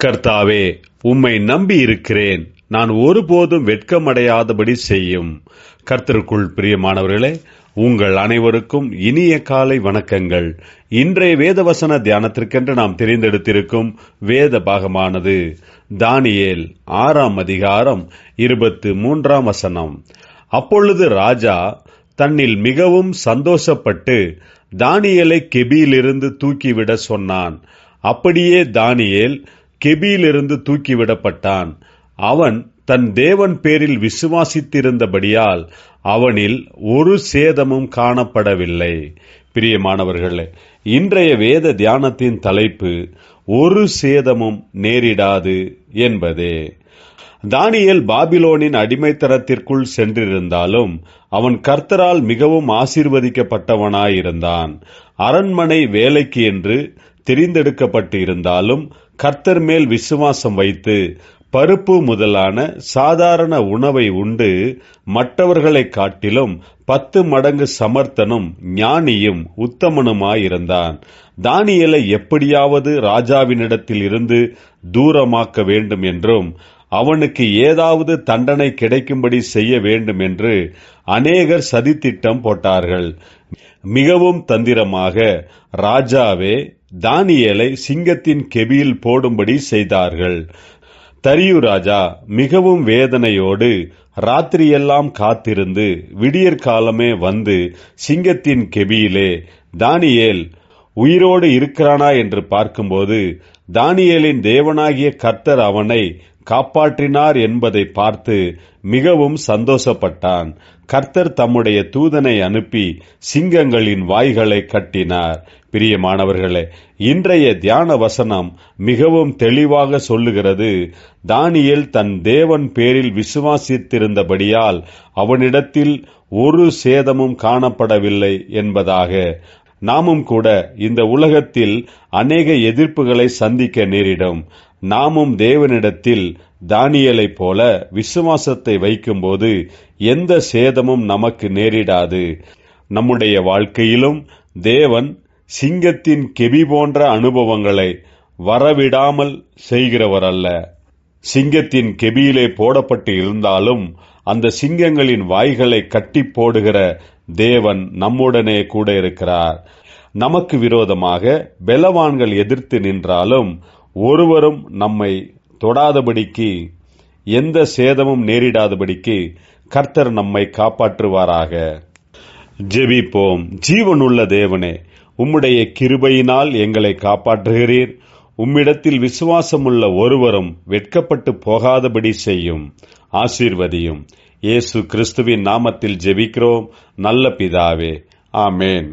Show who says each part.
Speaker 1: கர்த்தாவே, உம்மை நம்பி இருக்கிறேன். நான் ஒருபோதும் வெட்கமடையாதபடி செய்யும். கர்த்தருக்குள் பிரியமானவர்களே, உங்கள் அனைவருக்கும் இனிய காலை வணக்கங்கள். இன்றைய வேதவசன தியானத்திற்கென்று நாம் தெரிந்தெடுத்திருக்கும் வேத பாகமானது தானியேல் 6ஆம் அதிகாரம் 23ஆம் வசனம். அப்பொழுது ராஜா தன்னில் மிகவும் சந்தோஷப்பட்டு தானியேலை கெபியிலிருந்து தூக்கிவிட சொன்னான். அப்படியே தானியேல் கெபியிலிருந்து தூக்கிவிடப்பட்டான். அவன் தன் தேவன் பேரில் விசுவாசித்திருந்தபடியால் அவனில் ஒரு சேதமும் காணப்படவில்லை. பிரியமானவர்களே, இன்றைய வேத தியானத்தின் தலைப்பு ஒரு சேதமும் நேரிடாது என்பதே. தானியேல் பாபிலோனின் அடிமைத்தனத்திற்குள் சென்றிருந்தாலும் அவன் கர்த்தரால் மிகவும் ஆசீர்வதிக்கப்பட்டவனாயிருந்தான். அரண்மனை வேலைக்கு என்று தெரிந்தெடுக்கப்பட்டு இருந்தாலும் கர்த்தர் மேல் விசுவாசம் வைத்து பருப்பு முதலான சாதாரண உணவை உண்டு மற்றவர்களை காட்டிலும் 10 மடங்கு சமர்த்தனும் ஞானியும் உத்தமனுமாயிருந்தான். தானியேலை எப்படியாவது ராஜாவினிடத்தில் இருந்து தூரமாக்க வேண்டும் என்றும் அவனுக்கு ஏதாவது தண்டனை கிடைக்கும்படி செய்ய வேண்டும் என்று அநேகர் சதித்திட்டம் போட்டார்கள். மிகவும் தந்திரமாக ராஜாவே தானியேலை சிங்கத்தின் கெபியில் போடும்படி செய்தார்கள். தரியு ராஜா மிகவும் வேதனையோடு ராத்திரியெல்லாம் காத்திருந்து விடியற்காலமே வந்து சிங்கத்தின் கெபியிலே தானியேல் உயிரோடு இருக்கிறானா என்று பார்க்கும்போது தானியேலின் தேவனாகிய கர்த்தர் அவனை காப்பாற்றினார் என்பதை பார்த்து மிகவும் சந்தோஷப்பட்டான். கர்த்தர் தம்முடைய தூதனை அனுப்பி சிங்கங்களின் வாய்களை கட்டினார். பிரியமானவர்களே, இன்றைய தியான வசனம் மிகவும் தெளிவாக சொல்லுகிறது. தானியேல் தன் தேவன் பேரில் விசுவாசித்திருந்தபடியால் அவனிடத்தில் ஒரு சேதமும் காணப்படவில்லை என்பதாக. நாமும் கூட இந்த உலகத்தில் அநேக எதிர்ப்புகளை சந்திக்க நேரிடும். நாமும் தேவனிடத்தில் தானியேலை போல விசுவாசத்தை வைக்கும்போது எந்த சேதமும் நமக்கு நேரிடாது. நம்முடைய வாழ்க்கையிலும் தேவன் சிங்கத்தின் கெபி போன்ற அனுபவங்களை வரவிடாமல் செய்கிறவர் அல்ல. சிங்கத்தின் கெபியிலே போடப்பட்டு இருந்தாலும் அந்த சிங்கங்களின் வாய்களை கட்டி போடுகிற தேவன் நம்முடனே கூட இருக்கிறார். நமக்கு விரோதமாக பெலவான்கள் எதிர்த்து நின்றாலும் ஒருவரும் நம்மை தொடாதபடிக்கு, எந்த சேதமும் நேரிடாதபடிக்கு கர்த்தர் நம்மை காப்பாற்றுவாராக. ஜெபிப்போம். ஜீவனுள்ள தேவனே, உம்முடைய கிருபையினால் எங்களை காப்பாற்றுகிறீர். உம்மிடத்தில் விசுவாசமுள்ள ஒருவரும் வெட்கப்பட்டு போகாதபடி செய்யும், ஆசீர்வதியும். இயேசு கிறிஸ்துவின் நாமத்தில் ஜெபிக்கிறோம் நல்ல பிதாவே. ஆமேன்.